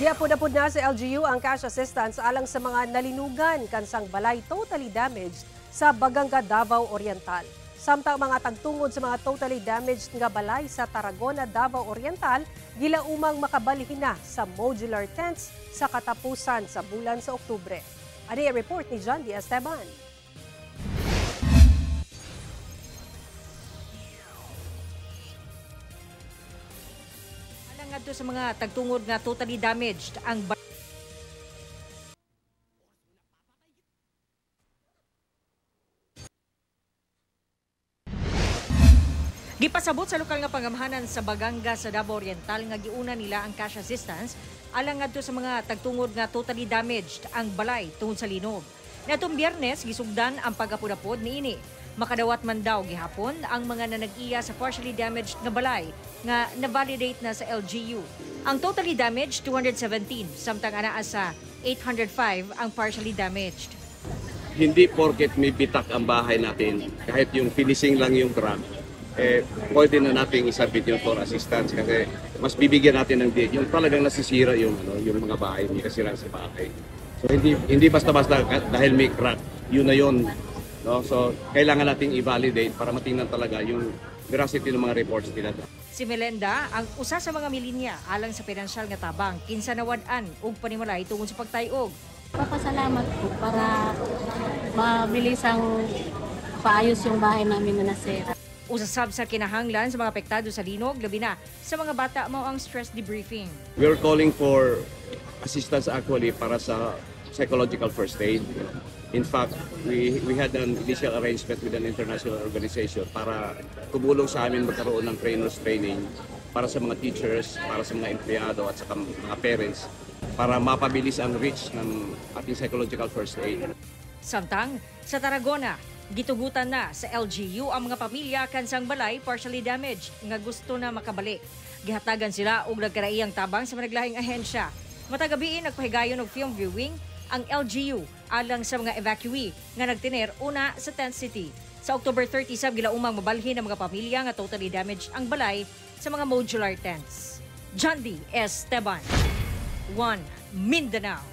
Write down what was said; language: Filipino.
Giapod-apod na sa LGU ang cash assistance alang sa mga nalinugan kansang balay totally damaged sa Baganga, Davao Oriental. Samtang mga tagtungod sa mga totally damaged nga balay sa Tarragona, Davao Oriental, gilaumang makabalhin na sa modular tents sa katapusan sa bulan sa Oktubre. Ani ang report ni John D. Esteban. Ngadto sa mga tagtungod nga totally damaged ang gipasabot sa lokal nga pangamhanan sa Baganga sa Davao Oriental nga giuna nila ang cash assistance alang ngadto sa mga tagtungod nga totally damaged ang balay tungod sa linog. Natong Biyernes gisugdan ang pagapod-apod niini. Makadawat man daw gihapon ang mga nanag-iya sa partially damaged nga balay nga na-validate na sa LGU. Ang totally damaged 217 samtang anaa sa 805 ang partially damaged. Hindi porket may bitak ang bahay natin, kahit yung finishing lang yung crack, pwede na natin isabit yung for assistance kasi mas bibigyan natin ng date. Yung talagang nasisira yung mga bahay, may kasira sa bahay. So hindi basta-basta dahil may crack, yun na yun. No? So kailangan nating i-validate para matingnan talaga yung veracity ng mga reports nila. Si Melenda ang usa sa mga milinya alang sa pinansyal nga tabang kinsa nawad-an og panimalay tungod sa pagtayog. Papasalamat po para mabilis ang paayos yung bahay namin na nasira. Usasab sa kinahanglan sa mga apektado sa linog, labi na sa mga bata mao ang stress debriefing. We're calling for assistance actually para sa psychological first aid. In fact, we had an initial arrangement with an international organization para tumulong sa amin magkaroon ng trainers training para sa mga teachers, para sa mga empleyado at sa mga parents para mapabilis ang reach ng ating psychological first aid. Samtang sa Tarragona, gitugutan na sa LGU ang mga pamilya kansang balay partially damaged nga gusto na makabalik. Gihatagan sila og nagkaraiyang tabang sa managlahing ahensya. Matagabiin nagpahigayon og film viewing ang LGU alang sa mga evacuee nga nagtiner una sa Tent City. Sa October 30 sab gilaumang mabalhin ang mga pamilya nga totally damaged ang balay sa mga modular tents. John D. Esteban, 1 Mindanao.